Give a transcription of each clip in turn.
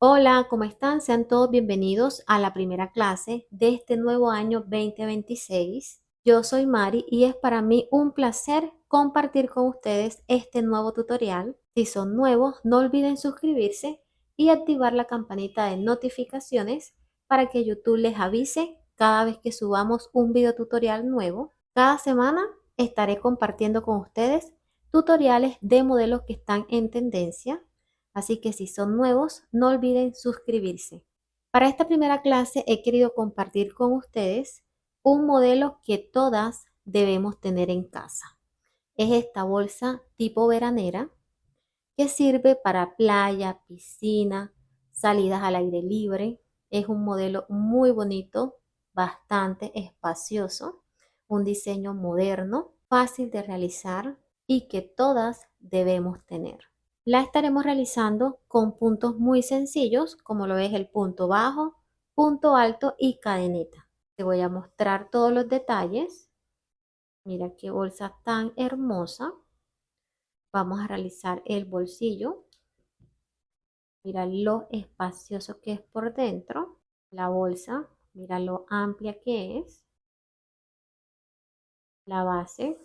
Hola, ¿cómo están? Sean todos bienvenidos a la primera clase de este nuevo año 2026. Yo soy Mari y es para mí un placer compartir con ustedes este nuevo tutorial. Si son nuevos, no olviden suscribirse y activar la campanita de notificaciones para que YouTube les avise cada vez que subamos un video tutorial nuevo. Cada semana estaré compartiendo con ustedes tutoriales de modelos que están en tendencia. Así que si son nuevos, no olviden suscribirse. Para esta primera clase he querido compartir con ustedes un modelo que todas debemos tener en casa. Es esta bolsa tipo veranera que sirve para playa, piscina, salidas al aire libre. Es un modelo muy bonito, bastante espacioso, un diseño moderno, fácil de realizar y que todas debemos tener. La estaremos realizando con puntos muy sencillos, como lo es el punto bajo, punto alto y cadeneta. Te voy a mostrar todos los detalles. Mira qué bolsa tan hermosa. Vamos a realizar el bolsillo. Mira lo espacioso que es por dentro. La bolsa, mira lo amplia que es. La base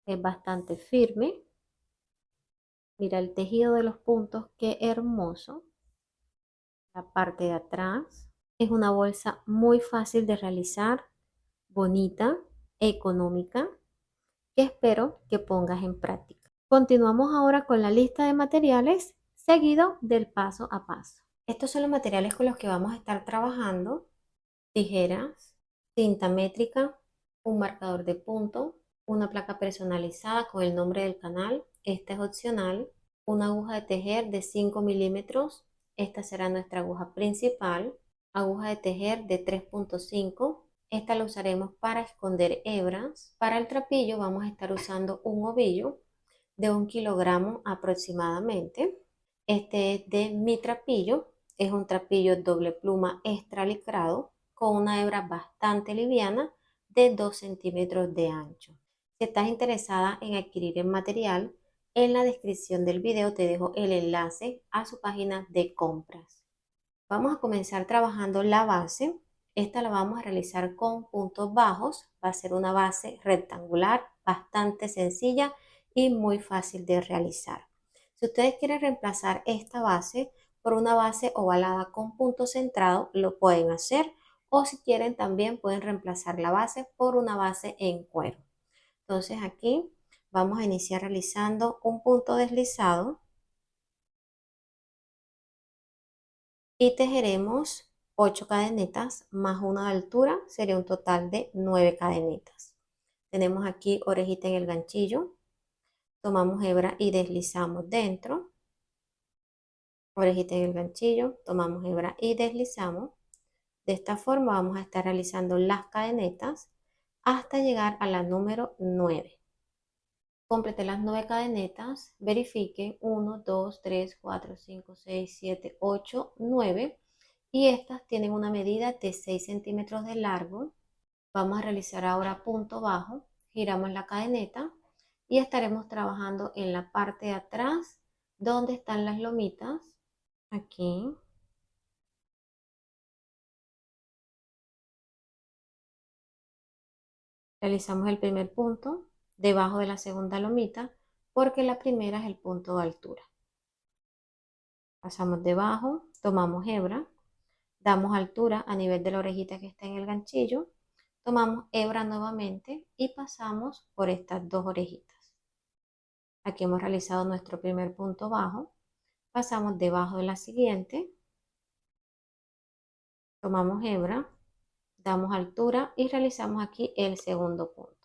es bastante firme. Mira el tejido de los puntos, qué hermoso. La parte de atrás es una bolsa muy fácil de realizar, bonita, económica, que espero que pongas en práctica. Continuamos ahora con la lista de materiales, seguido del paso a paso. Estos son los materiales con los que vamos a estar trabajando: tijeras, cinta métrica, un marcador de punto, una placa personalizada con el nombre del canal, esta es opcional, una aguja de tejer de 5 milímetros, esta será nuestra aguja principal, aguja de tejer de 3.5, esta la usaremos para esconder hebras. Para el trapillo vamos a estar usando un ovillo de 1 kilogramo aproximadamente. Este es de Mi Trapillo, es un trapillo doble pluma extra licrado con una hebra bastante liviana de 2 centímetros de ancho. Si estás interesada en adquirir el material, en la descripción del video te dejo el enlace a su página de compras. Vamos a comenzar trabajando la base. Esta la vamos a realizar con puntos bajos. Va a ser una base rectangular, bastante sencilla y muy fácil de realizar. Si ustedes quieren reemplazar esta base por una base ovalada con punto centrado, lo pueden hacer. O si quieren, también pueden reemplazar la base por una base en cuero. Entonces aquí vamos a iniciar realizando un punto deslizado y tejeremos 8 cadenetas más una de altura, sería un total de 9 cadenetas. Tenemos aquí orejita en el ganchillo, tomamos hebra y deslizamos dentro, orejita en el ganchillo, tomamos hebra y deslizamos. De esta forma vamos a estar realizando las cadenetas hasta llegar a la número 9. Complete las 9 cadenetas, verifique 1, 2, 3, 4, 5, 6, 7, 8, 9 y estas tienen una medida de 6 centímetros de largo. Vamos a realizar ahora punto bajo, giramos la cadeneta y estaremos trabajando en la parte de atrás donde están las lomitas, aquí. Realizamos el primer punto debajo de la segunda lomita porque la primera es el punto de altura. Pasamos debajo, tomamos hebra, damos altura a nivel de la orejita que está en el ganchillo, tomamos hebra nuevamente y pasamos por estas dos orejitas. Aquí hemos realizado nuestro primer punto bajo, pasamos debajo de la siguiente, tomamos hebra, damos altura y realizamos aquí el segundo punto.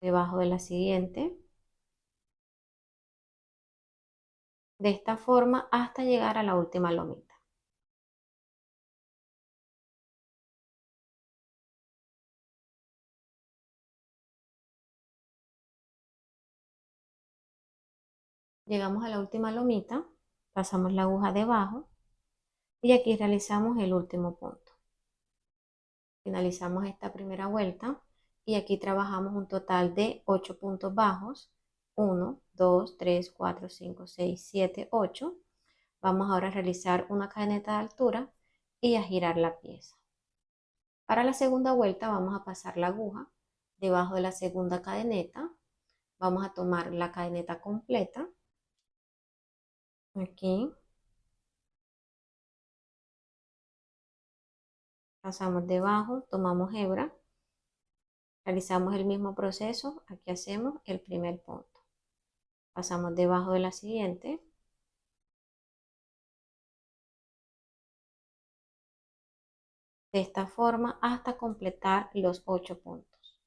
Debajo de la siguiente, de esta forma hasta llegar a la última lomita. Llegamos a la última lomita, pasamos la aguja debajo y aquí realizamos el último punto. Finalizamos esta primera vuelta y aquí trabajamos un total de 8 puntos bajos. 1, 2, 3, 4, 5, 6, 7, 8. Vamos ahora a realizar una cadeneta de altura y a girar la pieza. Para la segunda vuelta vamos a pasar la aguja debajo de la segunda cadeneta. Vamos a tomar la cadeneta completa. Aquí pasamos debajo, tomamos hebra, realizamos el mismo proceso. Aquí hacemos el primer punto. Pasamos debajo de la siguiente. De esta forma hasta completar los 8 puntos.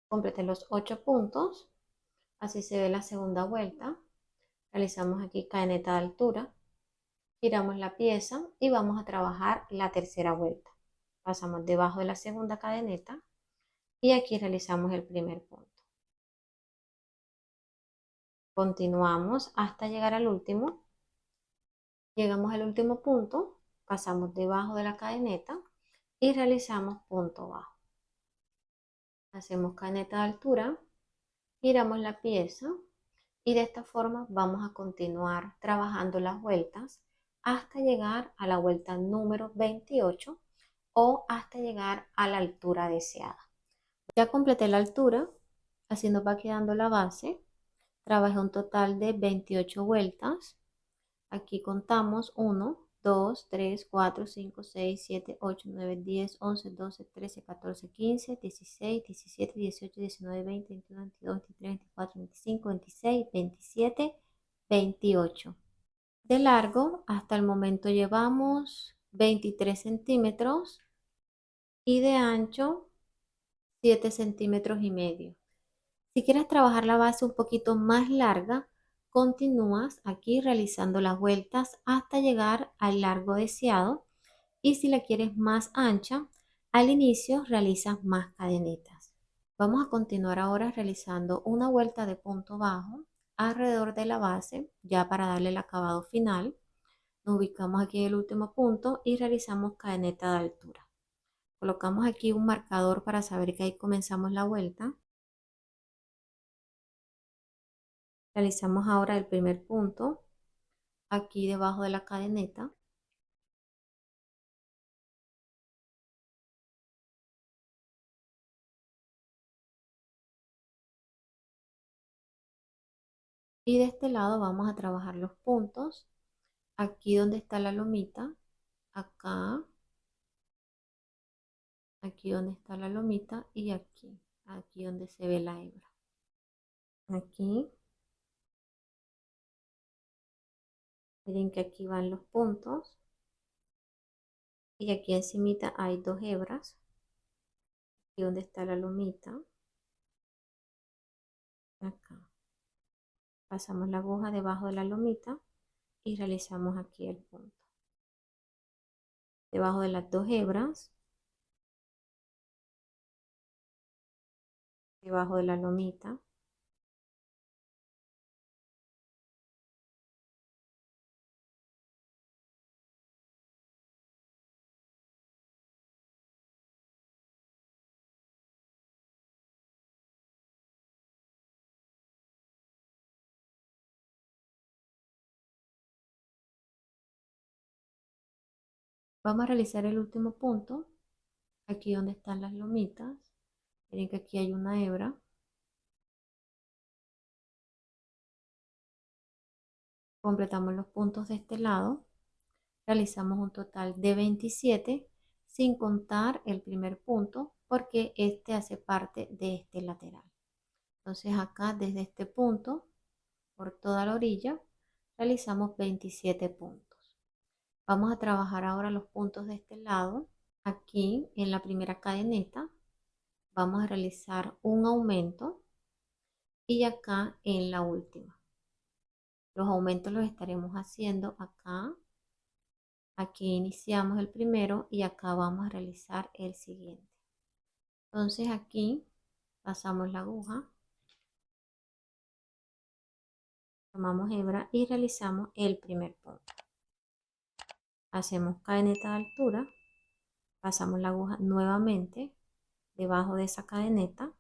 Completen los 8 puntos. Así se ve la segunda vuelta. Realizamos aquí cadeneta de altura. Giramos la pieza y vamos a trabajar la tercera vuelta. Pasamos debajo de la segunda cadeneta y aquí realizamos el primer punto. Continuamos hasta llegar al último. Llegamos al último punto, pasamos debajo de la cadeneta y realizamos punto bajo. Hacemos cadeneta de altura, giramos la pieza y de esta forma vamos a continuar trabajando las vueltas hasta llegar a la vuelta número 28 o hasta llegar a la altura deseada. Ya completé la altura, así nos va quedando la base. Trabajé un total de 28 vueltas. Aquí contamos 1, 2, 3, 4, 5, 6, 7, 8, 9, 10, 11, 12, 13, 14, 15, 16, 17, 18, 19, 20, 21, 22, 23, 24, 25, 26, 27, 28. De largo, hasta el momento llevamos 23 centímetros y de ancho 7 centímetros y medio. Si quieres trabajar la base un poquito más larga, continúas aquí realizando las vueltas hasta llegar al largo deseado. Y si la quieres más ancha, al inicio realizas más cadenetas. Vamos a continuar ahora realizando una vuelta de punto bajo alrededor de la base, ya para darle el acabado final. Nos ubicamos aquí en el último punto y realizamos cadeneta de altura. Colocamos aquí un marcador para saber que ahí comenzamos la vuelta. Realizamos ahora el primer punto aquí debajo de la cadeneta. Y de este lado vamos a trabajar los puntos. Aquí donde está la lomita, acá, aquí donde está la lomita y aquí donde se ve la hebra. Aquí, miren que aquí van los puntos y aquí encimita hay dos hebras. Aquí donde está la lomita, acá. Pasamos la aguja debajo de la lomita y realizamos aquí el punto. Debajo de las dos hebras, debajo de la lomita. Vamos a realizar el último punto, aquí donde están las lomitas. Miren que aquí hay una hebra. Completamos los puntos de este lado. Realizamos un total de 27 sin contar el primer punto porque este hace parte de este lateral. Entonces acá desde este punto por toda la orilla realizamos 27 puntos. Vamos a trabajar ahora los puntos de este lado. Aquí en la primera cadeneta vamos a realizar un aumento y acá en la última. Los aumentos los estaremos haciendo acá. Aquí iniciamos el primero y acá vamos a realizar el siguiente. Entonces aquí pasamos la aguja, tomamos hebra y realizamos el primer punto. Hacemos cadeneta de altura, pasamos la aguja nuevamente debajo de esa cadeneta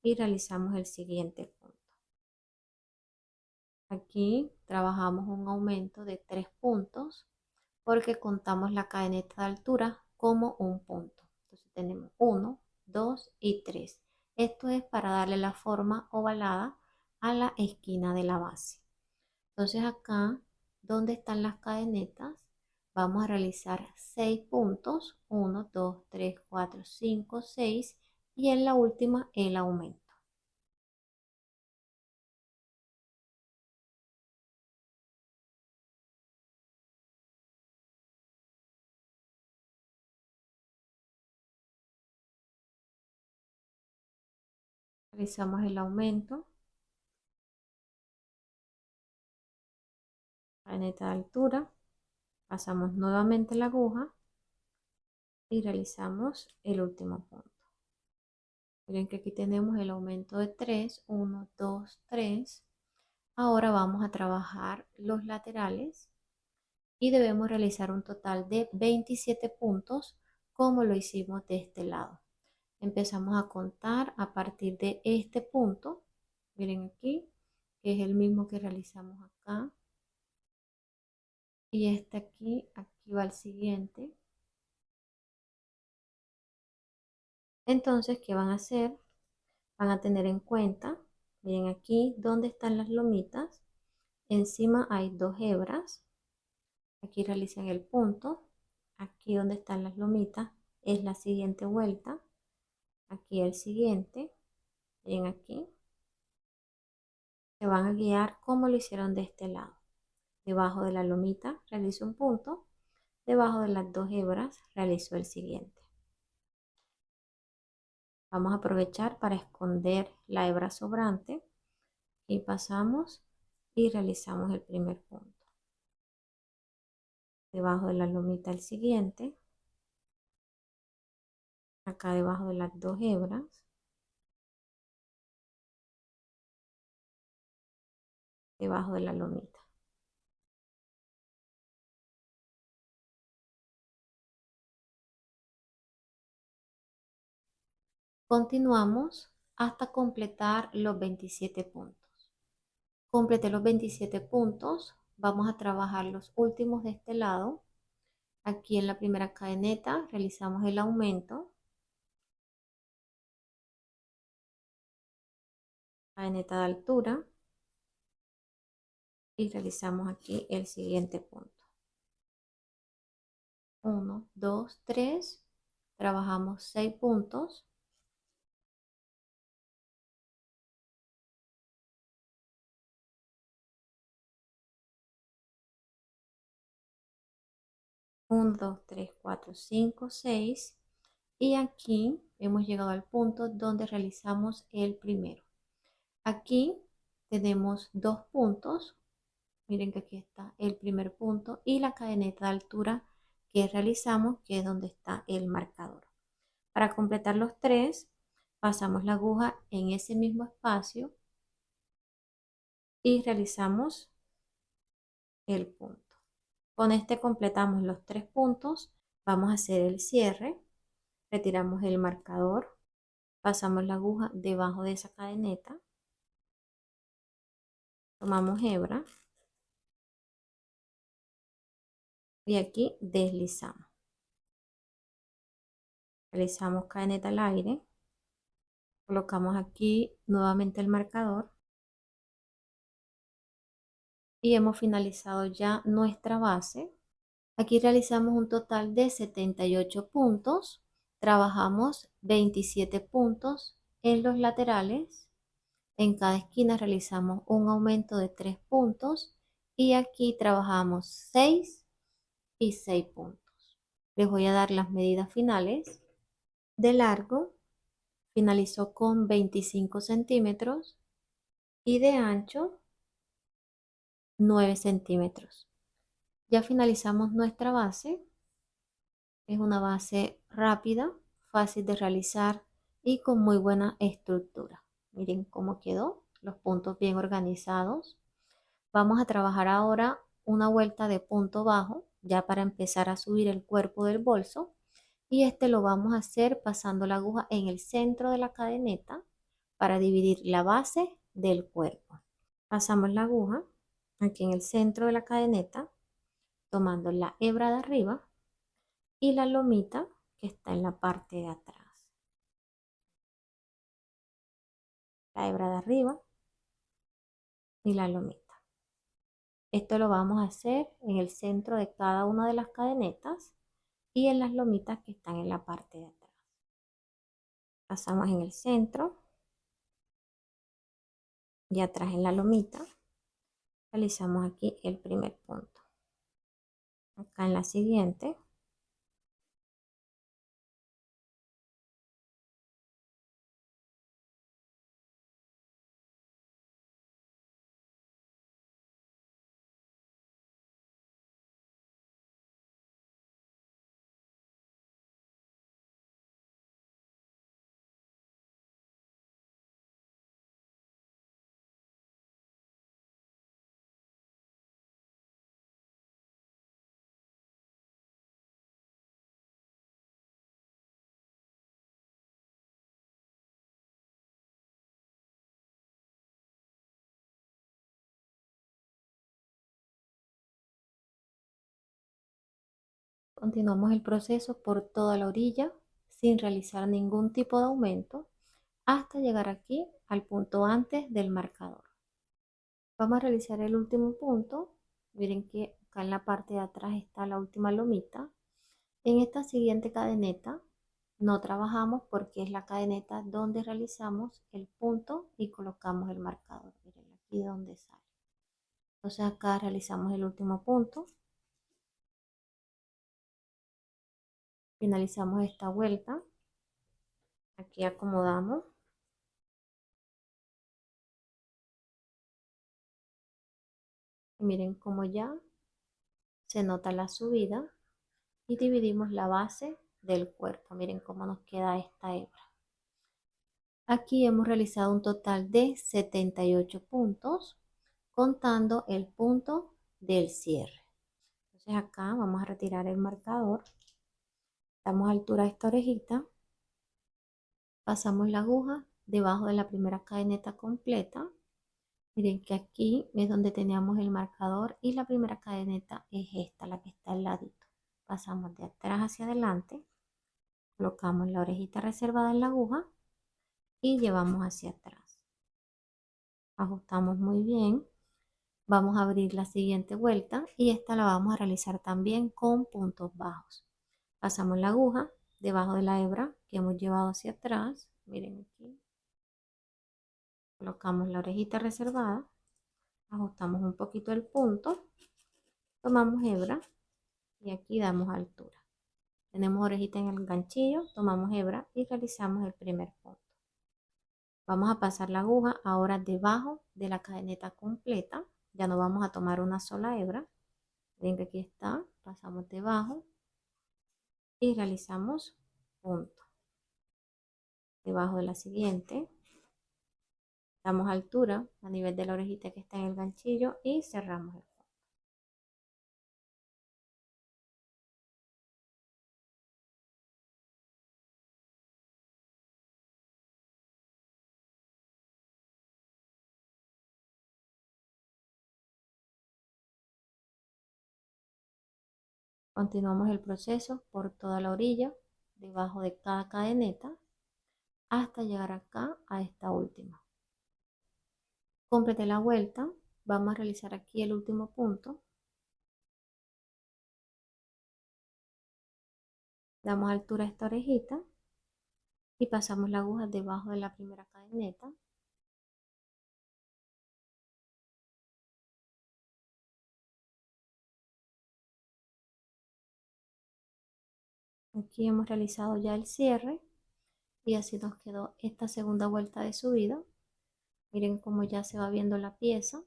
y realizamos el siguiente punto. Aquí trabajamos un aumento de 3 puntos porque contamos la cadeneta de altura como un punto. Entonces tenemos 1, 2 y 3. Esto es para darle la forma ovalada a la esquina de la base. Entonces acá, donde están las cadenetas, vamos a realizar 6 puntos. 1, 2, 3, 4, 5, 6 y en la última el aumento. Realizamos el aumento, cadeneta de altura, pasamos nuevamente la aguja y realizamos el último punto. Miren que aquí tenemos el aumento de 3, 1, 2, 3. Ahora vamos a trabajar los laterales y debemos realizar un total de 27 puntos como lo hicimos de este lado. Empezamos a contar a partir de este punto. Miren aquí, que es el mismo que realizamos acá. Y este aquí va el siguiente. Entonces, ¿qué van a hacer? Van a tener en cuenta, miren aquí, dónde están las lomitas. Encima hay 2 hebras. Aquí realicen el punto. Aquí donde están las lomitas es la siguiente vuelta. Aquí el siguiente. Miren aquí. Se van a guiar como lo hicieron de este lado. Debajo de la lomita realizo un punto. Debajo de las 2 hebras realizo el siguiente. Vamos a aprovechar para esconder la hebra sobrante y pasamos y realizamos el primer punto. Debajo de la lomita el siguiente. Acá debajo de las 2 hebras. Debajo de la lomita. Continuamos hasta completar los 27 puntos. Completé los 27 puntos. Vamos a trabajar los últimos de este lado. Aquí en la primera cadeneta realizamos el aumento. Cadeneta de altura. Y realizamos aquí el siguiente punto. 1, 2, 3. Trabajamos 6 puntos. Uno, 2, 3, 4, 5, 6. Y aquí hemos llegado al punto donde realizamos el primero. Aquí tenemos 2 puntos. Miren que aquí está el primer punto y la cadeneta de altura que realizamos, que es donde está el marcador. Para completar los 3, pasamos la aguja en ese mismo espacio y realizamos el punto. Con este completamos los 3 puntos. Vamos a hacer el cierre. Retiramos el marcador. Pasamos la aguja debajo de esa cadeneta. Tomamos hebra. Y aquí deslizamos. Realizamos cadeneta al aire. Colocamos aquí nuevamente el marcador. Y hemos finalizado ya nuestra base. Aquí realizamos un total de 78 puntos. Trabajamos 27 puntos en los laterales. En cada esquina realizamos un aumento de 3 puntos. Y aquí trabajamos 6 y 6 puntos. Les voy a dar las medidas finales. De largo finalizó con 25 centímetros y de ancho 9 centímetros. Ya finalizamos nuestra base. Es una base rápida, fácil de realizar y con muy buena estructura. Miren cómo quedó, los puntos bien organizados. Vamos a trabajar ahora una vuelta de punto bajo. ya para empezar a subir el cuerpo del bolso. Y este lo vamos a hacer pasando la aguja en el centro de la cadeneta para dividir la base del cuerpo. Pasamos la aguja aquí en el centro de la cadeneta, tomando la hebra de arriba y la lomita que está en la parte de atrás. La hebra de arriba y la lomita. Esto lo vamos a hacer en el centro de cada una de las cadenetas y en las lomitas que están en la parte de atrás. Pasamos en el centro y atrás en la lomita. Realizamos aquí el primer punto. Acá en la siguiente. Continuamos el proceso por toda la orilla sin realizar ningún tipo de aumento hasta llegar aquí al punto antes del marcador. Vamos a realizar el último punto. Miren que acá en la parte de atrás está la última lomita. En esta siguiente cadeneta no trabajamos porque es la cadeneta donde realizamos el punto y colocamos el marcador. Miren aquí donde sale. Entonces acá realizamos el último punto. Finalizamos esta vuelta. Aquí acomodamos. Y miren cómo ya se nota la subida y dividimos la base del cuerpo. Miren cómo nos queda esta hebra. Aquí hemos realizado un total de 78 puntos, contando el punto del cierre. Entonces acá vamos a retirar el marcador. Damos altura a esta orejita. Pasamos la aguja debajo de la primera cadeneta completa. Miren que aquí es donde teníamos el marcador y la primera cadeneta es esta, la que está al ladito. Pasamos de atrás hacia adelante, colocamos la orejita reservada en la aguja y llevamos hacia atrás. Ajustamos muy bien. Vamos a abrir la siguiente vuelta y esta la vamos a realizar también con puntos bajos. Pasamos la aguja debajo de la hebra que hemos llevado hacia atrás. Miren aquí. Colocamos la orejita reservada. Ajustamos un poquito el punto. Tomamos hebra y aquí damos altura. Tenemos orejita en el ganchillo, tomamos hebra y realizamos el primer punto. Vamos a pasar la aguja ahora debajo de la cadeneta completa. Ya no vamos a tomar una sola hebra. Ven que aquí está, pasamos debajo y realizamos punto. Debajo de la siguiente, damos altura a nivel de la orejita que está en el ganchillo y cerramos el punto. Continuamos el proceso por toda la orilla, debajo de cada cadeneta, hasta llegar acá a esta última. Complete la vuelta, vamos a realizar aquí el último punto. Damos altura a esta orejita y pasamos la aguja debajo de la primera cadeneta. Aquí hemos realizado ya el cierre y así nos quedó esta segunda vuelta de subida. Miren cómo ya se va viendo la pieza.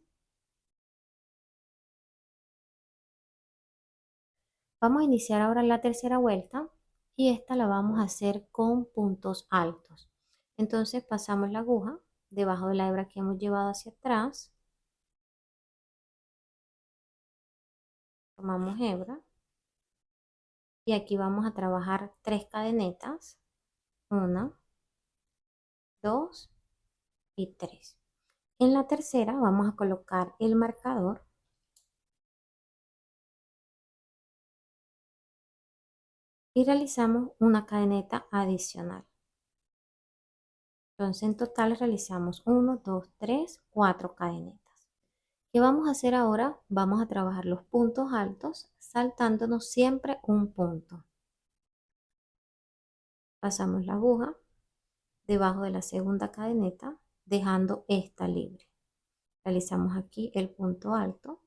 Vamos a iniciar ahora la tercera vuelta y esta la vamos a hacer con puntos altos. Entonces pasamos la aguja debajo de la hebra que hemos llevado hacia atrás. Tomamos hebra Y aquí vamos a trabajar 3 cadenetas, 1, 2 y 3. En la tercera vamos a colocar el marcador y realizamos una cadeneta adicional. Entonces en total realizamos 1, 2, 3, 4 cadenetas. ¿Qué vamos a hacer ahora? Vamos a trabajar los puntos altos saltándonos siempre un punto. Pasamos la aguja debajo de la segunda cadeneta, dejando esta libre. Realizamos aquí el punto alto,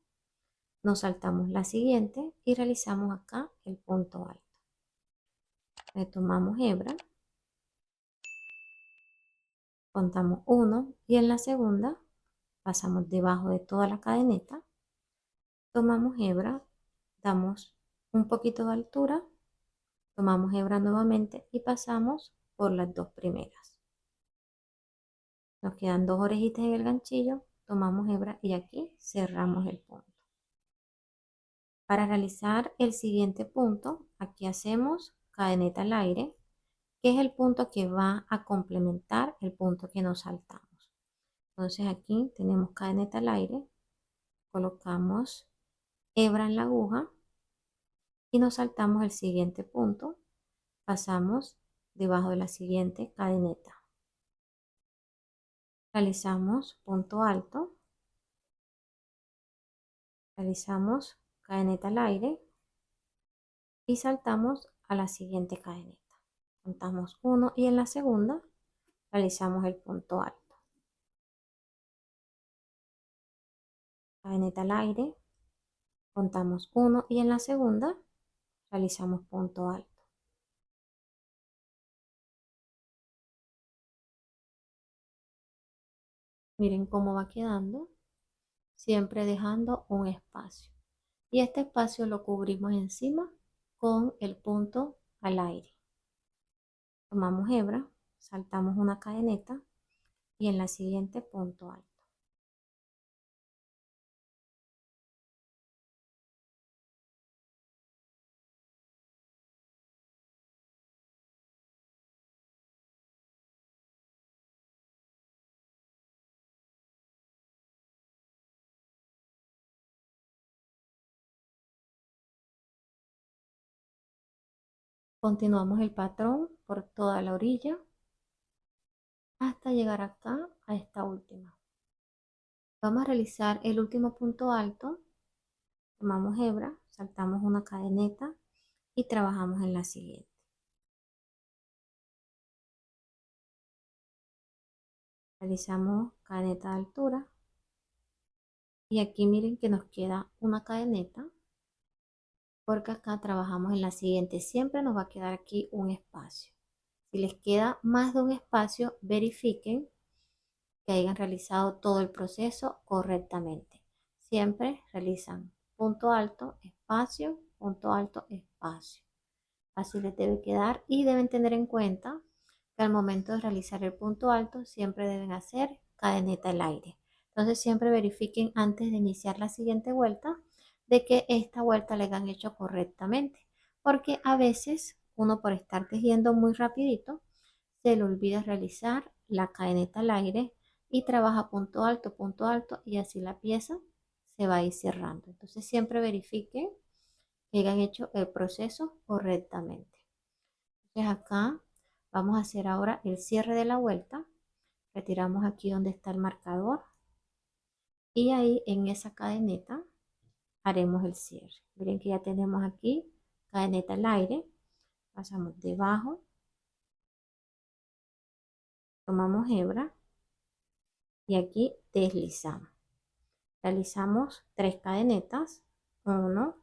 nos saltamos la siguiente y realizamos acá el punto alto. Retomamos hebra, contamos 1 y en la segunda pasamos debajo de toda la cadeneta, tomamos hebra, damos un poquito de altura, tomamos hebra nuevamente y pasamos por las dos primeras. Nos quedan 2 orejitas en el ganchillo, tomamos hebra y aquí cerramos el punto. Para realizar el siguiente punto, aquí hacemos cadeneta al aire, que es el punto que va a complementar el punto que nos saltamos. Entonces aquí tenemos cadeneta al aire, colocamos hebra en la aguja y nos saltamos el siguiente punto, pasamos debajo de la siguiente cadeneta. Realizamos punto alto, realizamos cadeneta al aire y saltamos a la siguiente cadeneta. Contamos 1 y en la segunda realizamos el punto alto. Cadeneta al aire, contamos 1 y en la segunda realizamos punto alto. Miren cómo va quedando, siempre dejando un espacio. Y este espacio lo cubrimos encima con el punto al aire. Tomamos hebra, saltamos una cadeneta y en la siguiente punto alto. Continuamos el patrón por toda la orilla hasta llegar acá a esta última. Vamos a realizar el último punto alto, tomamos hebra, saltamos una cadeneta y trabajamos en la siguiente. Realizamos cadeneta de altura y aquí miren que nos queda una cadeneta porque acá trabajamos en la siguiente. Siempre nos va a quedar aquí un espacio. Si les queda más de un espacio, verifiquen que hayan realizado todo el proceso correctamente. Siempre realizan punto alto, espacio, punto alto, espacio. Así les debe quedar y deben tener en cuenta que al momento de realizar el punto alto siempre deben hacer cadeneta al aire. Entonces siempre verifiquen antes de iniciar la siguiente vuelta de que esta vuelta la hayan hecho correctamente, porque a veces uno por estar tejiendo muy rapidito se le olvida realizar la cadeneta al aire y trabaja punto alto y así la pieza se va a ir cerrando. Entonces siempre verifiquen que hayan hecho el proceso correctamente. Entonces acá vamos a hacer ahora el cierre de la vuelta. Retiramos aquí donde está el marcador y ahí en esa cadeneta haremos el cierre. Miren que ya tenemos aquí cadeneta al aire, pasamos debajo, tomamos hebra y aquí deslizamos. Realizamos 3 cadenetas, 1,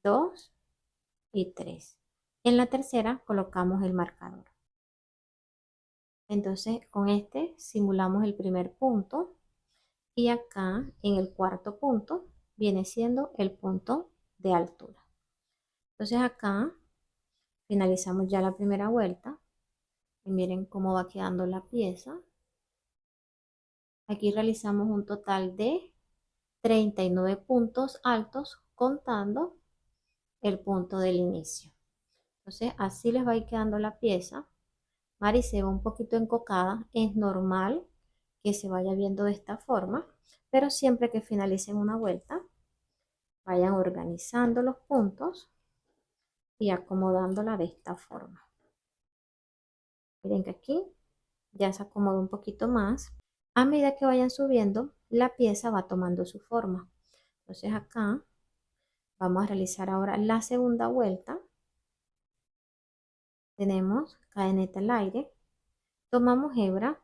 2 y 3. En la tercera colocamos el marcador. Entonces con este simulamos el primer punto y acá en el cuarto punto viene siendo el punto de altura. Entonces acá finalizamos ya la primera vuelta y miren cómo va quedando la pieza. Aquí realizamos un total de 39 puntos altos contando el punto del inicio. Entonces así les va a ir quedando la pieza. Mari se ve un poquito encocada, es normal que se vaya viendo de esta forma, pero siempre que finalicen una vuelta, vayan organizando los puntos y acomodándola de esta forma. Miren que aquí ya se acomoda un poquito más. A medida que vayan subiendo, la pieza va tomando su forma. Entonces acá vamos a realizar ahora la segunda vuelta. Tenemos cadeneta al aire, tomamos hebra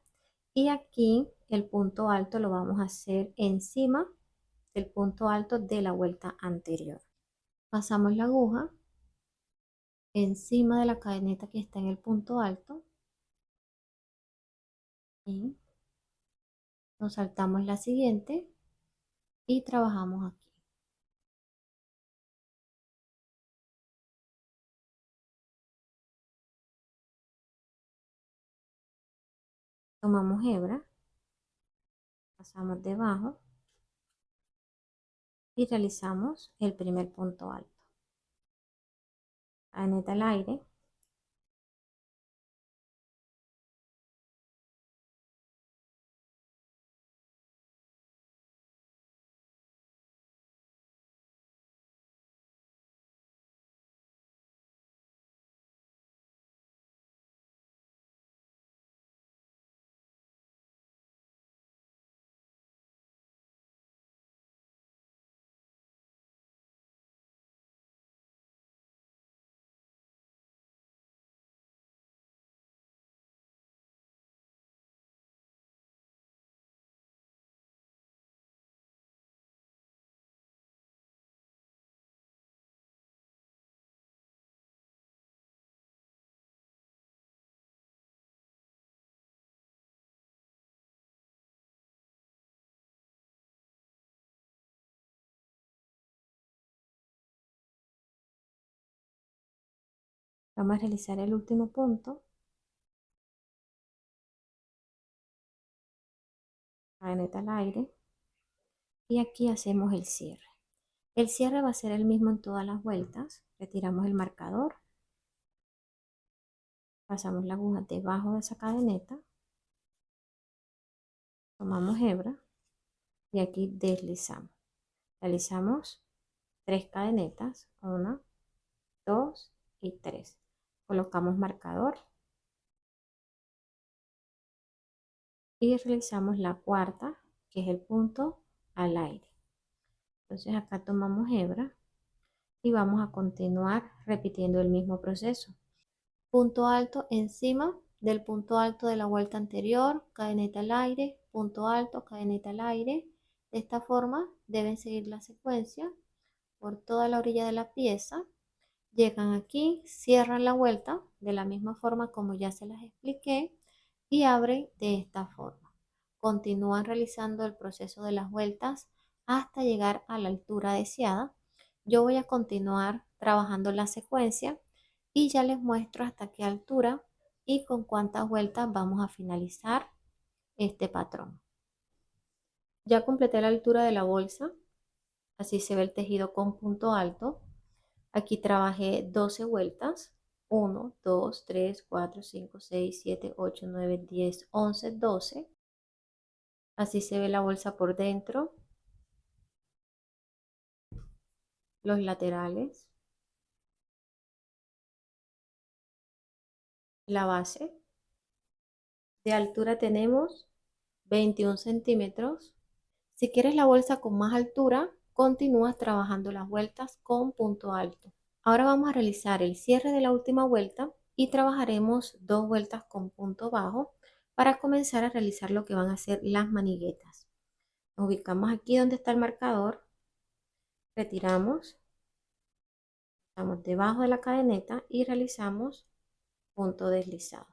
y aquí el punto alto lo vamos a hacer encima del punto alto de la vuelta anterior. Pasamos la aguja encima de la cadeneta que está en el punto alto y nos saltamos la siguiente y trabajamos aquí. Tomamos hebra, pasamos debajo y realizamos el primer punto alto. Cadeneta al aire, vamos a realizar el último punto, cadeneta al aire y aquí hacemos el cierre. El cierre va a ser el mismo en todas las vueltas. Retiramos el marcador, pasamos la aguja debajo de esa cadeneta, tomamos hebra y aquí deslizamos. Realizamos 3 cadenetas, 1, 2 y 3. Colocamos marcador y realizamos la cuarta, que es el punto al aire. Entonces acá tomamos hebra y vamos a continuar repitiendo el mismo proceso. Punto alto encima del punto alto de la vuelta anterior, cadeneta al aire, punto alto, cadeneta al aire. De esta forma deben seguir la secuencia por toda la orilla de la pieza. Llegan aquí, cierran la vuelta de la misma forma como ya se las expliqué y abren de esta forma. Continúan realizando el proceso de las vueltas hasta llegar a la altura deseada. Yo voy a continuar trabajando la secuencia y ya les muestro hasta qué altura y con cuántas vueltas vamos a finalizar este patrón. Ya completé la altura de la bolsa, así se ve el tejido con punto alto. Aquí trabajé 12 vueltas, 1, 2, 3, 4, 5, 6, 7, 8, 9, 10, 11, 12. Así se ve la bolsa por dentro, los laterales, la base. De altura tenemos 21 centímetros. Si quieres la bolsa con más altura, continúas trabajando las vueltas con punto alto. Ahora vamos a realizar el cierre de la última vuelta y trabajaremos 2 vueltas con punto bajo para comenzar a realizar lo que van a ser las maniguetas. Nos ubicamos aquí donde está el marcador, retiramos, estamos debajo de la cadeneta y realizamos punto deslizado.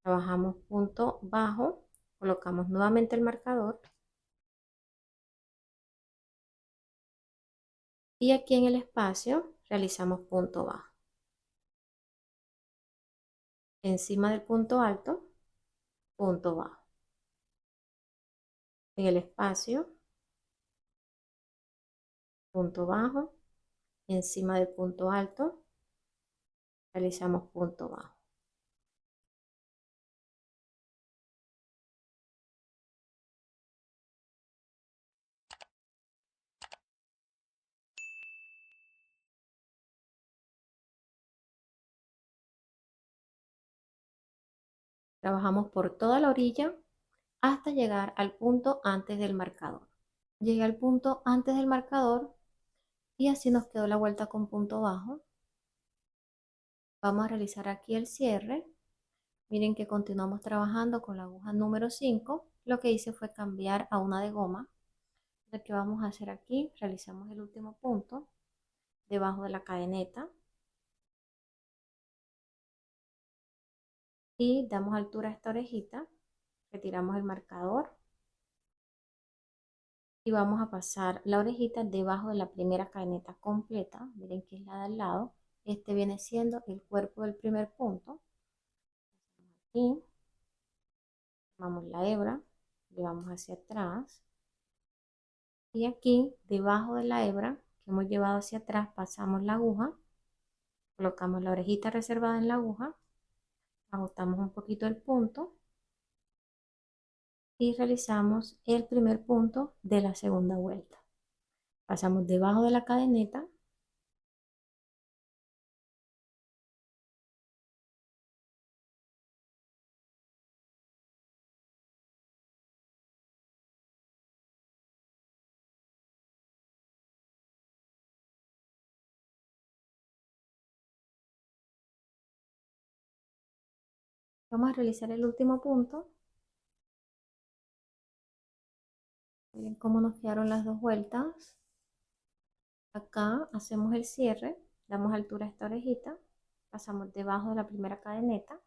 Trabajamos punto bajo, colocamos nuevamente el marcador y aquí en el espacio realizamos punto bajo. Encima del punto alto, punto bajo. En el espacio, punto bajo encima del punto alto, realizamos punto bajo. Trabajamos por toda la orilla hasta llegar al punto antes del marcador. Llegué al punto antes del marcador y así nos quedó la vuelta con punto bajo. Vamos a realizar aquí el cierre. Miren que continuamos trabajando con la aguja número 5. Lo que hice fue cambiar a una de goma. Lo que vamos a hacer aquí, realizamos el último punto debajo de la cadeneta y damos altura a esta orejita. Retiramos el marcador y vamos a pasar la orejita debajo de la primera cadeneta completa. Miren que es la de al lado. Este viene siendo el cuerpo del primer punto. Y tomamos la hebra, llevamos hacia atrás y aquí debajo de la hebra que hemos llevado hacia atrás pasamos la aguja, colocamos la orejita reservada en la aguja, ajustamos un poquito el punto y realizamos el primer punto de la segunda vuelta. Pasamos debajo de la cadeneta, vamos a realizar el último punto. Miren cómo nos quedaron las dos vueltas. Acá hacemos el cierre, damos altura a esta orejita, pasamos debajo de la primera cadeneta,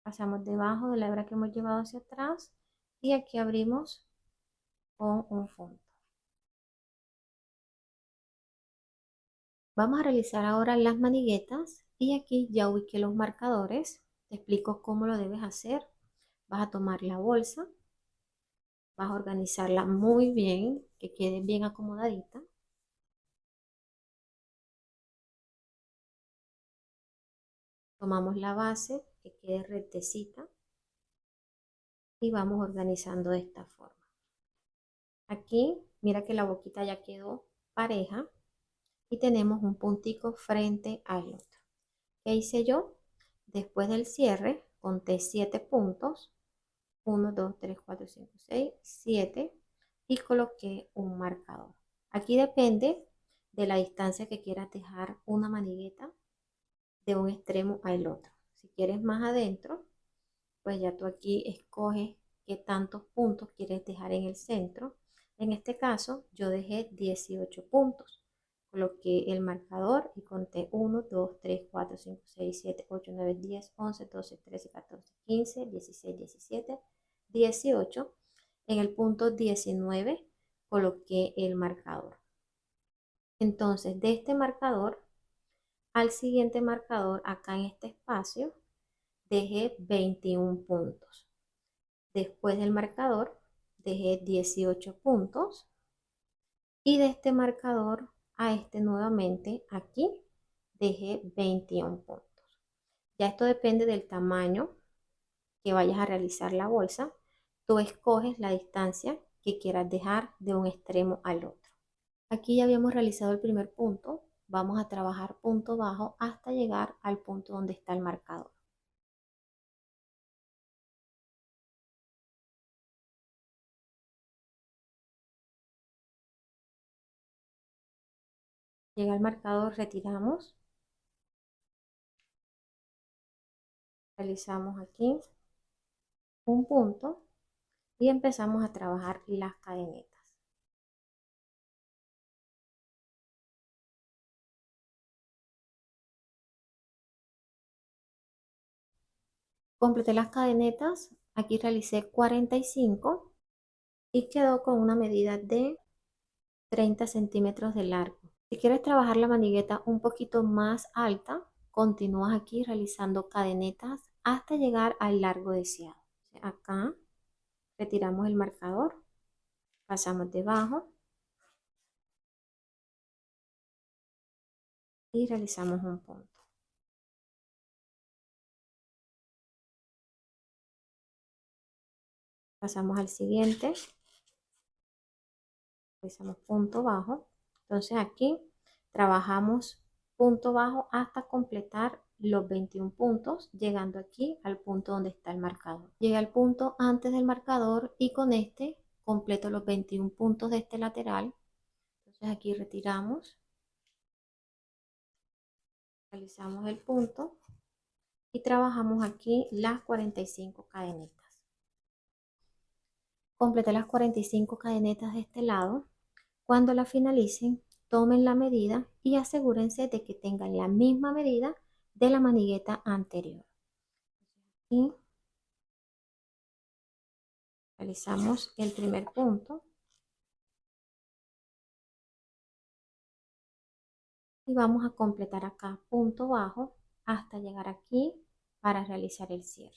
pasamos debajo de la hebra que hemos llevado hacia atrás y aquí abrimos con un fondo. Vamos a realizar ahora las maniguetas y aquí ya ubiqué los marcadores. Te explico cómo lo debes hacer. Vas a tomar la bolsa, vas a organizarla muy bien, que quede bien acomodadita. Tomamos la base, que quede rectecita y vamos organizando de esta forma. Aquí, mira que la boquita ya quedó pareja y tenemos un puntico frente al otro. ¿Qué hice yo? Después del cierre, conté 7 puntos. 1, 2, 3, 4, 5, 6, 7 y coloqué un marcador. Aquí depende de la distancia que quieras dejar una manigueta de un extremo al otro. Si quieres más adentro, pues ya tú aquí escoges qué tantos puntos quieres dejar en el centro. En este caso, yo dejé 18 puntos. Coloqué el marcador y conté 1, 2, 3, 4, 5, 6, 7, 8, 9, 10, 11, 12, 13, 14, 15, 16, 17, 18. En el punto 19 coloqué el marcador. Entonces, de este marcador al siguiente marcador, acá en este espacio, dejé 21 puntos. Después del marcador dejé 18 puntos y de este marcador a este nuevamente aquí dejé 21 puntos. Ya esto depende del tamaño que vayas a realizar la bolsa. Tú escoges la distancia que quieras dejar de un extremo al otro. Aquí ya habíamos realizado el primer punto. Vamos a trabajar punto bajo hasta llegar al punto donde está el marcador. Llega el marcador, retiramos, realizamos aquí un punto y empezamos a trabajar las cadenetas. Completé las cadenetas, aquí realicé 45 y quedó con una medida de 30 centímetros de largo. Si quieres trabajar la manigueta un poquito más alta, continúas aquí realizando cadenetas hasta llegar al largo deseado. Acá retiramos el marcador, Pasamos debajo y realizamos un punto. Pasamos al siguiente, realizamos punto bajo. Entonces aquí trabajamos punto bajo hasta completar los 21 puntos, llegando aquí al punto donde está el marcador. Llegué al punto antes del marcador y con este completo los 21 puntos de este lateral. Entonces aquí retiramos, realizamos el punto y trabajamos aquí las 45 cadenetas. Completé las 45 cadenetas de este lado. Cuando la finalicen, tomen la medida y asegúrense de que tengan la misma medida de la manigueta anterior. Y realizamos el primer punto y vamos a completar acá punto bajo hasta llegar aquí para realizar el cierre.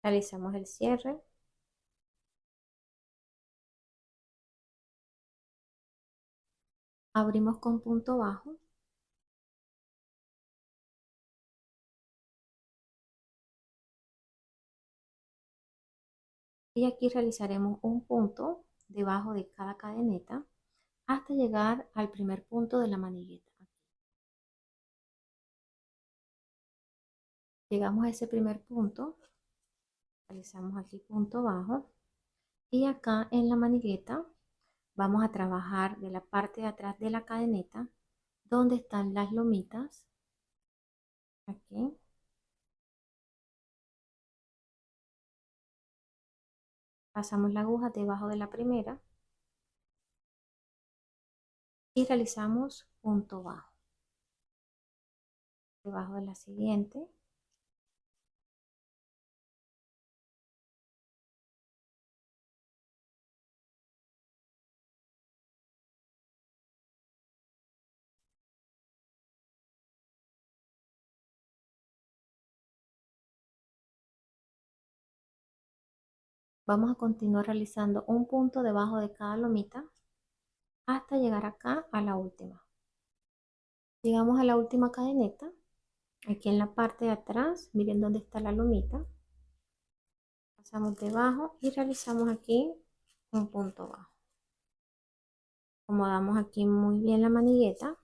Realizamos el cierre. Abrimos con punto bajo. Y aquí realizaremos un punto debajo de cada cadeneta hasta llegar al primer punto de la manigueta. Llegamos a ese primer punto, realizamos aquí punto bajo y acá en la manigueta vamos a trabajar de la parte de atrás de la cadeneta donde están las lomitas. Aquí pasamos la aguja debajo de la primera y realizamos punto bajo debajo de la siguiente. Vamos a continuar realizando un punto debajo de cada lomita hasta llegar acá a la última. Llegamos a la última cadeneta, aquí en la parte de atrás, miren dónde está la lomita. Pasamos debajo y realizamos aquí un punto bajo. Acomodamos aquí muy bien la manigueta.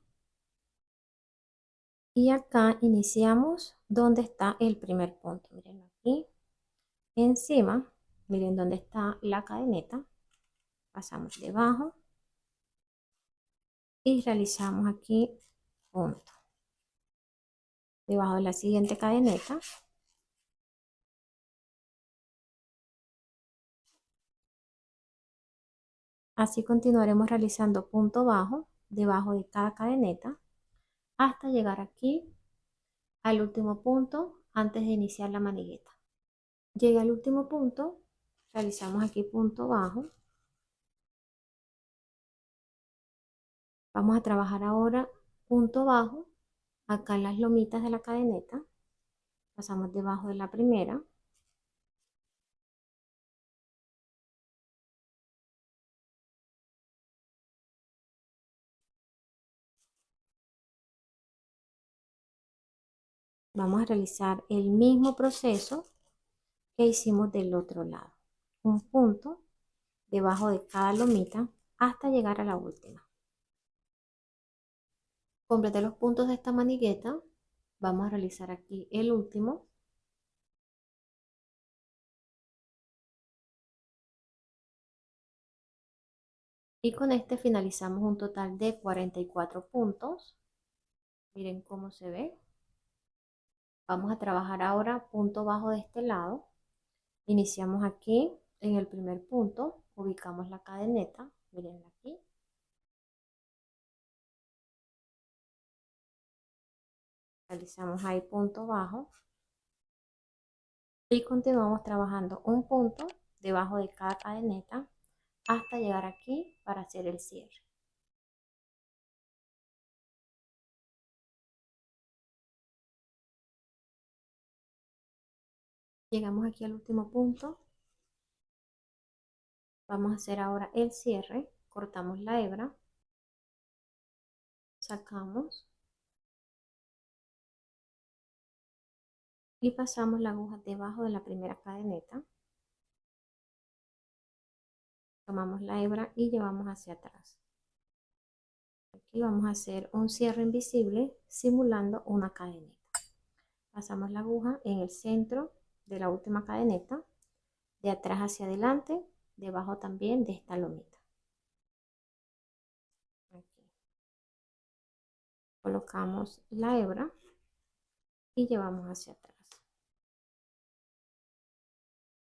Y acá iniciamos donde está el primer punto. Miren aquí, encima, miren dónde está la cadeneta. Pasamos debajo y realizamos aquí punto. Debajo de la siguiente cadeneta. Así continuaremos realizando punto bajo debajo de cada cadeneta hasta llegar aquí al último punto antes de iniciar la manigueta. Llegué al último punto, realizamos aquí punto bajo. Vamos a trabajar ahora punto bajo acá en las lomitas de la cadeneta. Pasamos debajo de la primera. Vamos a realizar el mismo proceso que hicimos del otro lado. Un punto debajo de cada lomita hasta llegar a la última. Completé los puntos de esta manigueta. Vamos a realizar aquí el último. Y con este finalizamos un total de 44 puntos. Miren cómo se ve. Vamos a trabajar ahora punto bajo de este lado. Iniciamos aquí en el primer punto. Ubicamos la cadeneta. Miren aquí. Realizamos ahí punto bajo. Y continuamos trabajando un punto debajo de cada cadeneta hasta llegar aquí para hacer el cierre. Llegamos aquí al último punto. Vamos a hacer ahora el cierre. Cortamos la hebra, sacamos y pasamos la aguja debajo de la primera cadeneta. Tomamos la hebra y llevamos hacia atrás. Aquí vamos a hacer un cierre invisible simulando una cadeneta. Pasamos la aguja en el centro de la última cadeneta, de atrás hacia adelante, debajo también de esta lomita. Aquí. Colocamos la hebra y llevamos hacia atrás.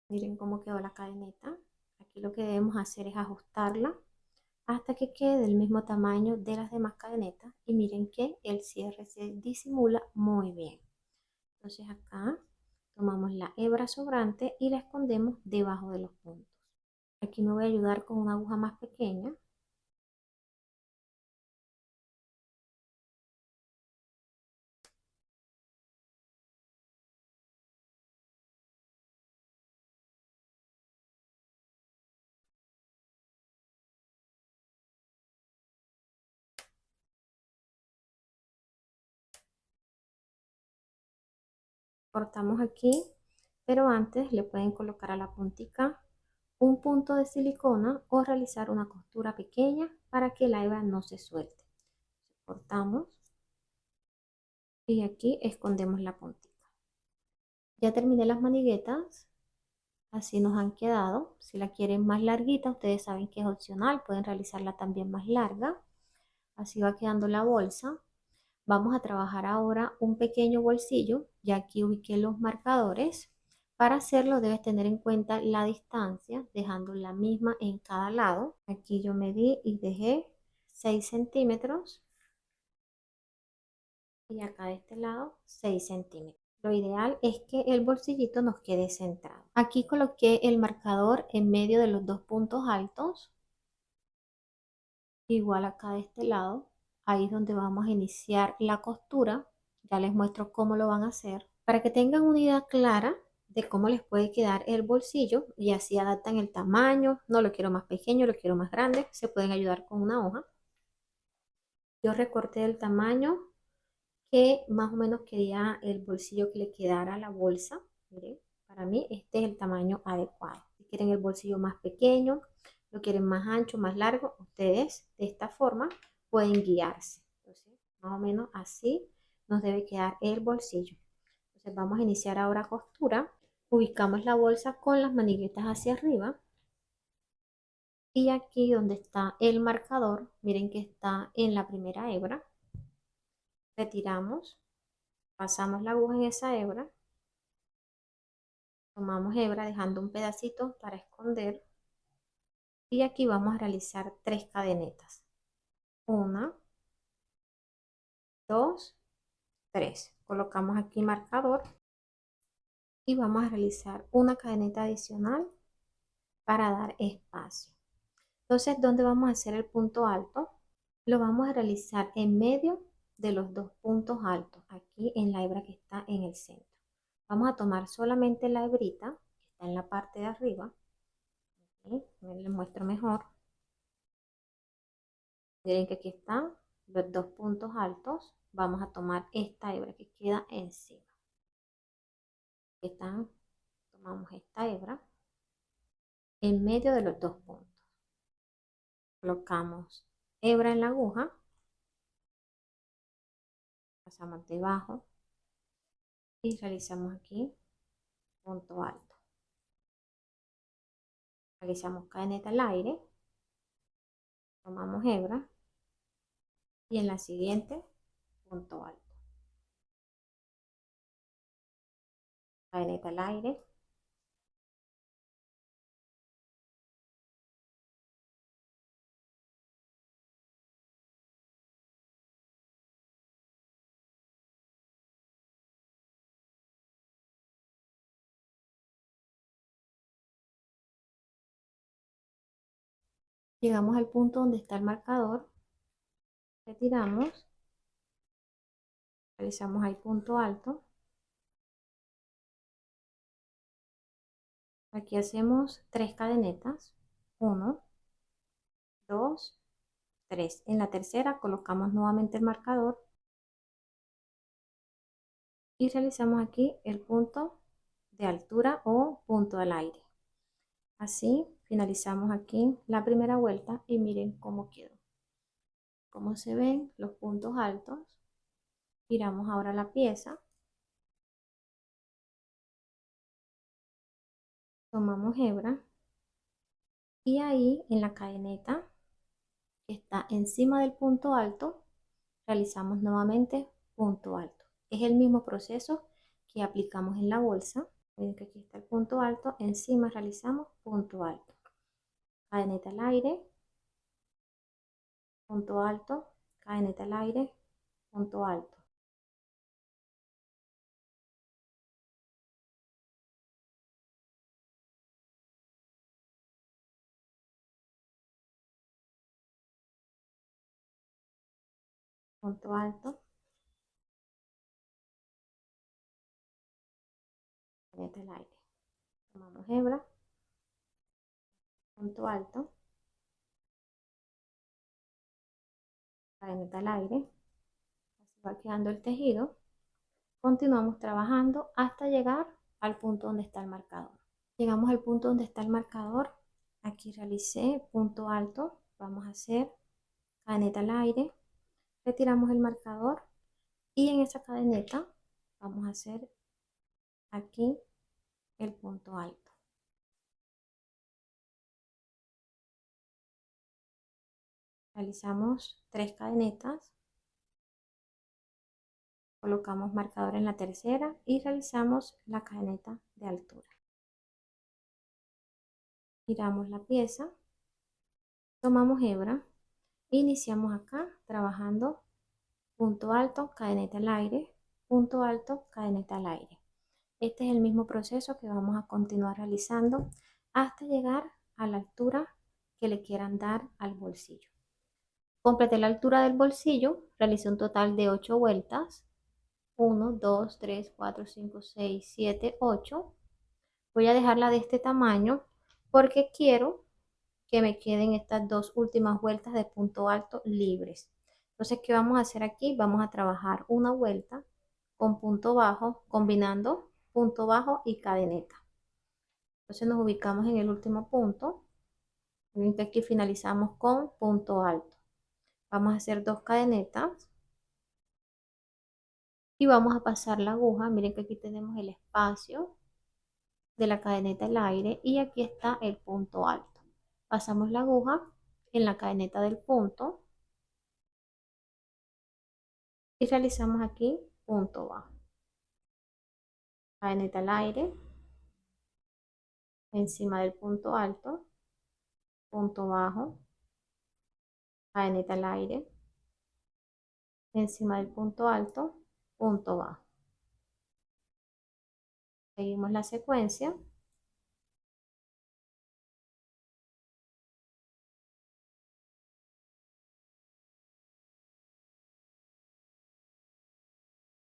Miren cómo quedó la cadeneta. Aquí lo que debemos hacer es ajustarla hasta que quede del mismo tamaño de las demás cadenetas y miren que el cierre se disimula muy bien. Entonces acá tomamos la hebra sobrante y la escondemos debajo de los puntos. Aquí me voy a ayudar con una aguja más pequeña. Cortamos aquí, pero antes le pueden colocar a la puntica un punto de silicona o realizar una costura pequeña para que la hebra no se suelte. Cortamos y aquí escondemos la puntita. Ya terminé las maniguetas, así nos han quedado. Si la quieren más larguita, ustedes saben que es opcional, pueden realizarla también más larga. Así va quedando la bolsa. Vamos a trabajar ahora un pequeño bolsillo. Ya aquí ubiqué los marcadores. Para hacerlo debes tener en cuenta la distancia, dejando la misma en cada lado. Aquí yo medí y dejé 6 centímetros y acá de este lado 6 centímetros. Lo ideal es que el bolsillito nos quede centrado. Aquí coloqué el marcador en medio de los dos puntos altos. Igual acá de este lado, ahí es donde vamos a iniciar la costura. Ya les muestro cómo lo van a hacer. Para que tengan una idea clara de cómo les puede quedar el bolsillo y así adaptan el tamaño. No lo quiero más pequeño, lo quiero más grande. Se pueden ayudar con una hoja. Yo recorté el tamaño que más o menos quería el bolsillo que le quedara a la bolsa. Miren, para mí este es el tamaño adecuado. Si quieren el bolsillo más pequeño, lo quieren más ancho, más largo, ustedes de esta forma pueden guiarse. Entonces, más o menos así nos debe quedar el bolsillo. Entonces vamos a iniciar ahora costura. Ubicamos la bolsa con las maniguetas hacia arriba. Y aquí donde está el marcador, miren que está en la primera hebra. Retiramos, pasamos la aguja en esa hebra, tomamos hebra dejando un pedacito para esconder y aquí vamos a realizar 3 cadenetas. 1, 2, 3. Colocamos aquí marcador y vamos a realizar una cadeneta adicional para dar espacio. Entonces, ¿dónde vamos a hacer el punto alto? Lo vamos a realizar en medio de los dos puntos altos, aquí en la hebra que está en el centro. Vamos a tomar solamente la hebrita que está en la parte de arriba. ¿Sí? Les muestro mejor. Miren que aquí están los dos puntos altos. Vamos a tomar esta hebra que queda encima. Aquí están, tomamos esta hebra en medio de los dos puntos. Colocamos hebra en la aguja, pasamos debajo y realizamos aquí punto alto. Realizamos cadeneta al aire, tomamos hebra y en la siguiente punto alto. Cadeneta al aire, llegamos al punto donde está el marcador, retiramos, realizamos ahí punto alto Aquí hacemos 3 cadenetas. 1, 2, 3. En la tercera colocamos nuevamente el marcador y realizamos aquí el punto de altura o punto al aire. Así finalizamos aquí la primera vuelta y miren cómo quedó. Como se ven los puntos altos, giramos ahora la pieza, tomamos hebra y ahí en la cadeneta que está encima del punto alto, realizamos nuevamente punto alto. Es el mismo proceso que aplicamos en la bolsa. Miren que aquí está el punto alto, encima realizamos punto alto. Cadeneta al aire, punto alto, cadeneta al aire, punto alto. Punto alto, cadeneta al aire. Tomamos hebra, punto alto, cadeneta al aire. Así va quedando el tejido. Continuamos trabajando hasta llegar al punto donde está el marcador. Llegamos al punto donde está el marcador. Aquí realicé punto alto. Vamos a hacer cadeneta al aire. Retiramos el marcador y en esa cadeneta vamos a hacer aquí el punto alto. Realizamos 3 cadenetas. Colocamos marcador en la tercera y realizamos la cadeneta de altura. Giramos la pieza, tomamos hebra, iniciamos acá trabajando punto alto, cadeneta al aire, punto alto, cadeneta al aire. Este es el mismo proceso que vamos a continuar realizando hasta llegar a la altura que le quieran dar al bolsillo. Completé la altura del bolsillo, realicé un total de 8 vueltas. 1, 2, 3, 4, 5, 6, 7, 8. Voy a dejarla de este tamaño porque quiero que me queden estas dos últimas vueltas de punto alto libres. Entonces, ¿qué vamos a hacer aquí? Vamos a trabajar una vuelta con punto bajo, combinando punto bajo y cadeneta. Entonces nos ubicamos en el último punto. Miren que aquí finalizamos con punto alto. Vamos a hacer 2 cadenetas y vamos a pasar la aguja. Miren que aquí tenemos el espacio de la cadeneta al aire y aquí está el punto alto. Pasamos la aguja en la cadeneta del punto y realizamos aquí punto bajo. Cadeneta al aire, encima del punto alto, punto bajo, cadeneta al aire, encima del punto alto, punto bajo. Seguimos la secuencia.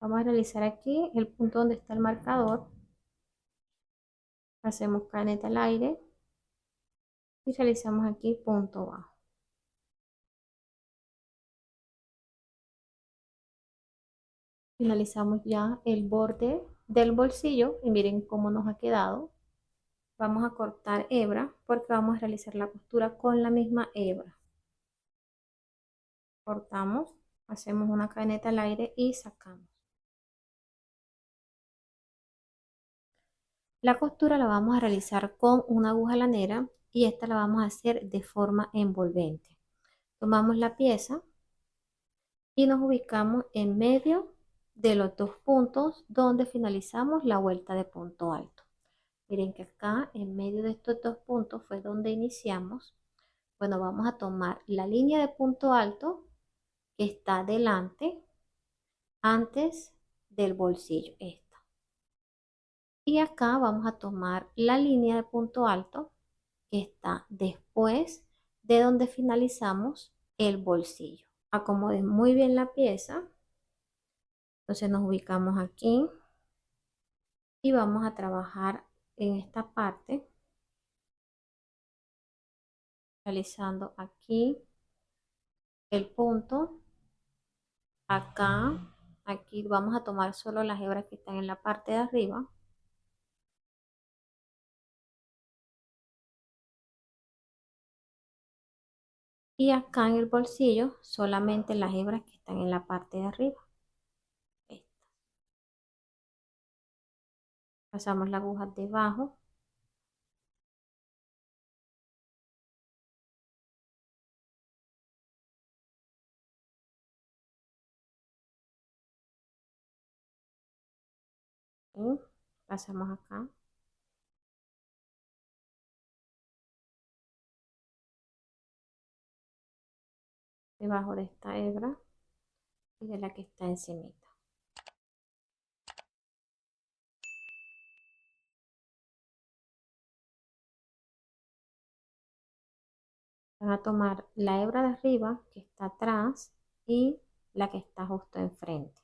Vamos a realizar aquí el punto donde está el marcador. Hacemos cadeneta al aire y realizamos aquí punto bajo. Finalizamos ya el borde del bolsillo y miren cómo nos ha quedado. Vamos a cortar hebra porque vamos a realizar la costura con la misma hebra. Cortamos, hacemos una cadeneta al aire y sacamos. La costura la vamos a realizar con una aguja lanera y esta la vamos a hacer de forma envolvente. Tomamos la pieza y nos ubicamos en medio de los dos puntos donde finalizamos la vuelta de punto alto. Miren que acá en medio de estos dos puntos fue donde iniciamos. Bueno, vamos a tomar la línea de punto alto que está delante, antes del bolsillo, esta. Y acá vamos a tomar la línea de punto alto que está después de donde finalizamos el bolsillo. Acomoden muy bien la pieza. Entonces nos ubicamos aquí y vamos a trabajar en esta parte realizando aquí el punto, acá, aquí vamos a tomar solo las hebras que están en la parte de arriba. Y acá en el bolsillo solamente las hebras que están en la parte de arriba. Esta. Pasamos la aguja debajo. Y pasamos acá. Debajo de esta hebra y de la que está encimita. Van a tomar la hebra de arriba que está atrás y la que está justo enfrente.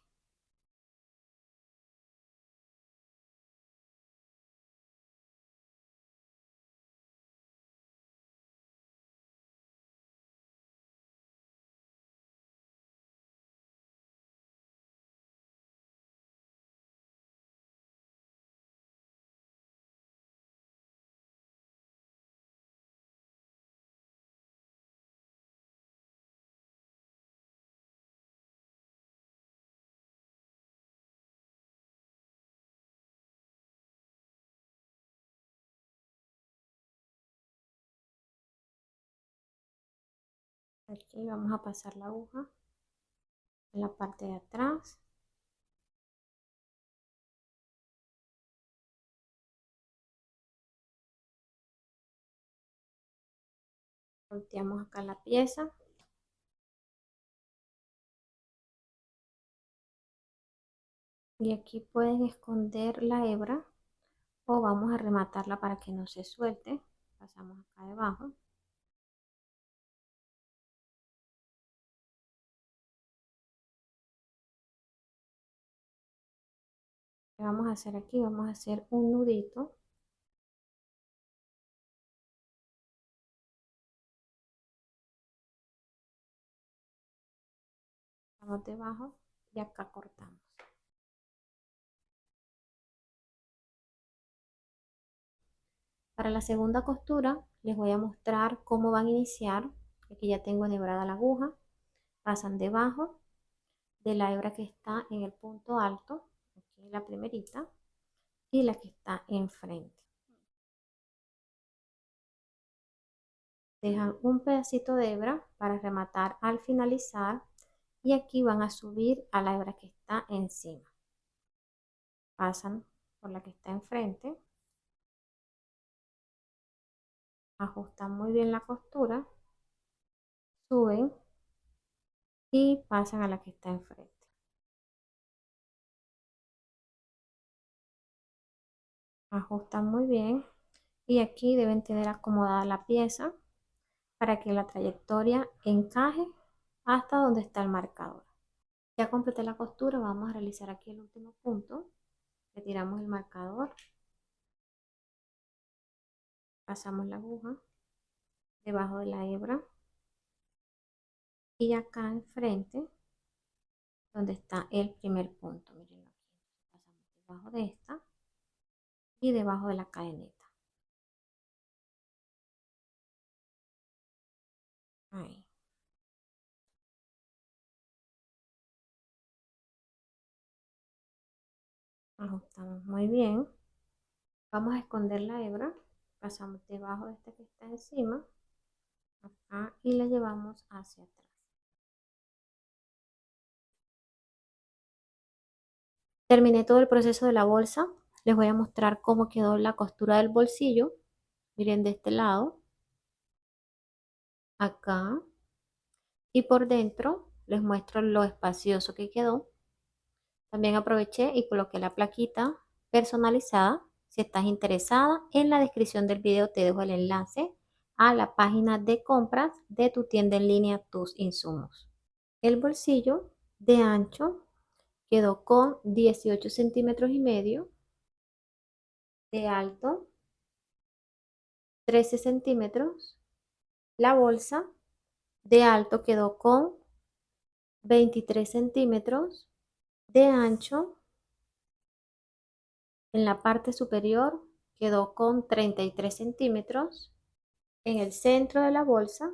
Aquí vamos a pasar la aguja en la parte de atrás. Volteamos acá la pieza. Y aquí pueden esconder la hebra o vamos a rematarla para que no se suelte. Pasamos acá debajo. ¿Qué vamos a hacer aquí? Vamos a hacer un nudito. Vamos debajo y acá cortamos. Para la segunda costura les voy a mostrar cómo van a iniciar. Aquí ya tengo enhebrada la aguja. Pasan debajo de la hebra que está en el punto alto, aquí la primerita, y la que está enfrente. Dejan un pedacito de hebra para rematar al finalizar y aquí van a subir a la hebra que está encima. Pasan por la que está enfrente, ajustan muy bien la costura, suben y pasan a la que está enfrente. Ajustan muy bien y aquí deben tener acomodada la pieza para que la trayectoria encaje hasta donde está el marcador. Ya completé la costura, vamos a realizar aquí el último punto. Retiramos el marcador, pasamos la aguja debajo de la hebra y acá enfrente donde está el primer punto. Miren aquí, pasamos debajo de esta y debajo de la cadeneta. Ahí. Ajustamos muy bien. Vamos a esconder la hebra, pasamos debajo de esta que está encima, acá y la llevamos hacia atrás. Terminé todo el proceso de la bolsa. Les voy a mostrar cómo quedó la costura del bolsillo. Miren de este lado, acá y por dentro les muestro lo espacioso que quedó. También aproveché y coloqué la plaquita personalizada. Si estás interesada, en la descripción del video te dejo el enlace a la página de compras de tu tienda en línea Tus Insumos. El bolsillo de ancho quedó con 18 centímetros y medio, de alto 13 centímetros La bolsa de alto quedó con 23 centímetros, de ancho en la parte superior quedó con 33 centímetros, en el centro de la bolsa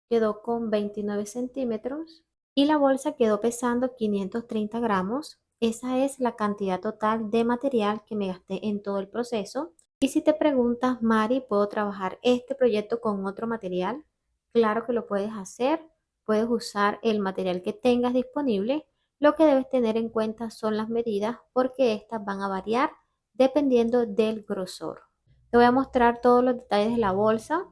quedó con 29 centímetros y la bolsa quedó pesando 530 gramos. Esa es la cantidad total de material que me gasté en todo el proceso. Y si te preguntas, Mari, ¿puedo trabajar este proyecto con otro material? Claro que lo puedes hacer. Puedes usar el material que tengas disponible. Lo que debes tener en cuenta son las medidas porque estas van a variar dependiendo del grosor. Te voy a mostrar todos los detalles de la bolsa,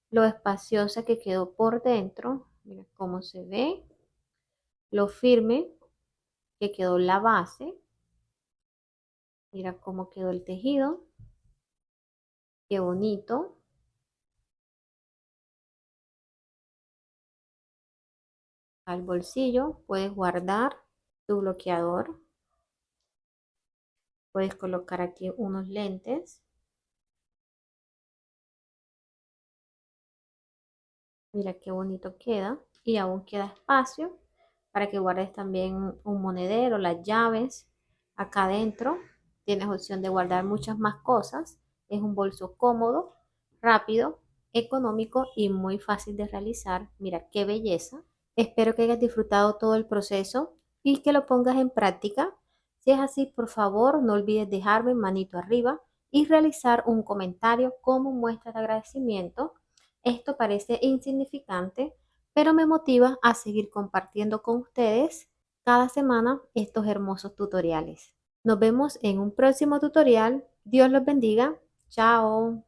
lo espaciosa que quedó por dentro, mira cómo se ve, lo firme que quedó la base, mira cómo quedó el tejido, qué bonito. Al bolsillo puedes guardar tu bloqueador, puedes colocar aquí unos lentes, mira qué bonito queda y aún queda espacio para que guardes también un monedero, las llaves. Acá adentro tienes opción de guardar muchas más cosas. Es un bolso cómodo, rápido, económico y muy fácil de realizar. Mira qué belleza. Espero que hayas disfrutado todo el proceso y que lo pongas en práctica. Si es así, por favor, no olvides dejarme manito arriba y realizar un comentario como muestra de agradecimiento. Esto parece insignificante, pero me motiva a seguir compartiendo con ustedes cada semana estos hermosos tutoriales. Nos vemos en un próximo tutorial. Dios los bendiga. Chao.